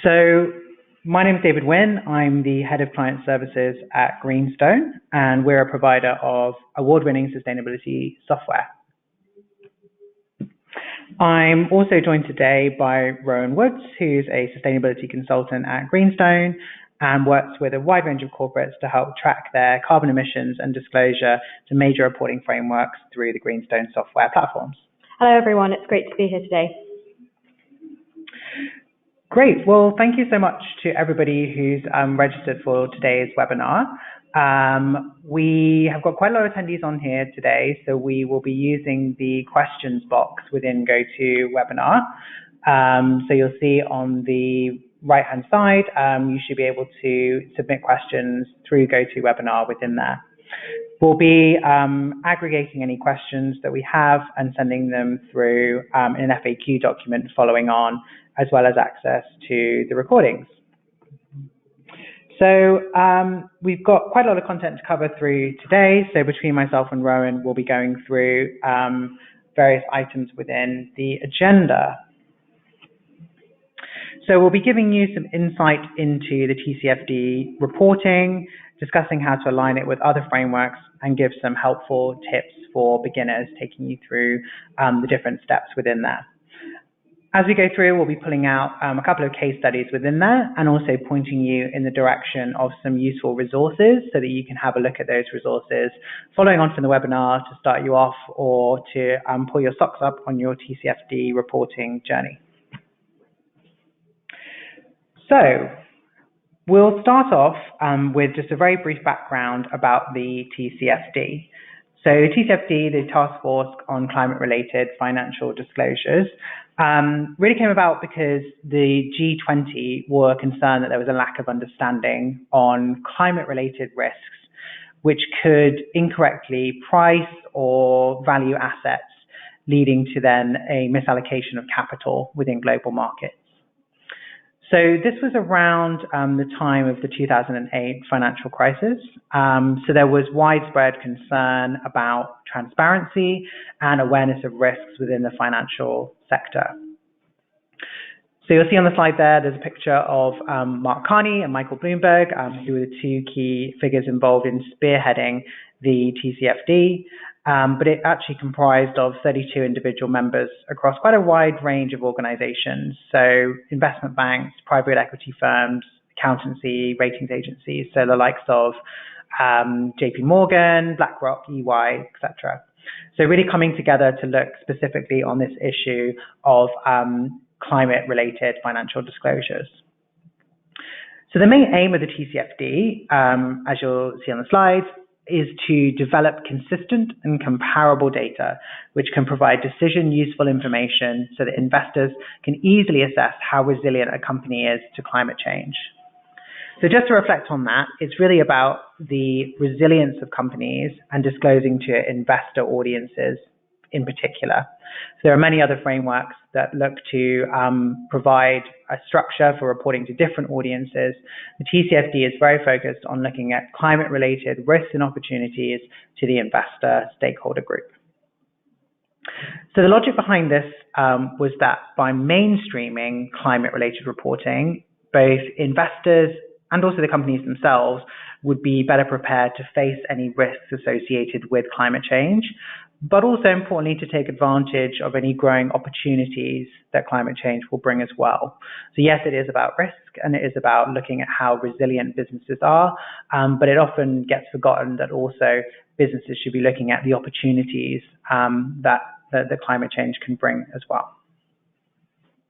So my name is David Wynn. I'm the Head of Client Services at Greenstone, and we're a provider of award-winning sustainability software. I'm also joined today by Rowan Woods, who's a sustainability consultant at Greenstone and works with a wide range of corporates to help track their carbon emissions and disclosure to major reporting frameworks through the Greenstone software platforms. Hello everyone, it's great to be here today. Great. Well, thank you so much to everybody who's registered for today's webinar. We have got quite a lot of attendees on here today, so we will be using the questions box within GoToWebinar. So you'll see on the right-hand side, you should be able to submit questions through GoToWebinar within there. We'll be aggregating any questions that we have and sending them through an FAQ document following on, as well as access to the recordings. So we've got quite a lot of content to cover through today. So between myself and Rowan, we'll be going through various items within the agenda. So we'll be giving you some insight into the TCFD reporting, discussing how to align it with other frameworks, and give some helpful tips for beginners, taking you through the different steps within there. As we go through, we'll be pulling out a couple of case studies within there and also pointing you in the direction of some useful resources so that you can have a look at those resources following on from the webinar to start you off or to pull your socks up on your TCFD reporting journey. So we'll start off with just a very brief background about the TCFD. So the TCFD, the Task Force on Climate-Related Financial Disclosures, really came about because the G20 were concerned that there was a lack of understanding on climate-related risks, which could incorrectly price or value assets, leading to then a misallocation of capital within global markets. So this was around the time of the 2008 financial crisis. So there was widespread concern about transparency and awareness of risks within the financial sector. So you'll see on the slide there's a picture of Mark Carney and Michael Bloomberg, who were the two key figures involved in spearheading the TCFD. But it actually comprised of 32 individual members across quite a wide range of organizations. So investment banks, private equity firms, accountancy, ratings agencies, so the likes of JP Morgan, BlackRock, EY, etc. So really coming together to look specifically on this issue of climate-related financial disclosures. So the main aim of the TCFD, as you'll see on the slides, is to develop consistent and comparable data, which can provide decision-useful information so that investors can easily assess how resilient a company is to climate change. So just to reflect on that, it's really about the resilience of companies and disclosing to investor audiences in particular. So there are many other frameworks that look to provide a structure for reporting to different audiences. The TCFD is very focused on looking at climate-related risks and opportunities to the investor stakeholder group. So the logic behind this was that by mainstreaming climate-related reporting, both investors and also the companies themselves would be better prepared to face any risks associated with climate change, but also importantly to take advantage of any growing opportunities that climate change will bring as well. So yes, it is about risk and it is about looking at how resilient businesses are, but it often gets forgotten that also businesses should be looking at the opportunities that the climate change can bring as well.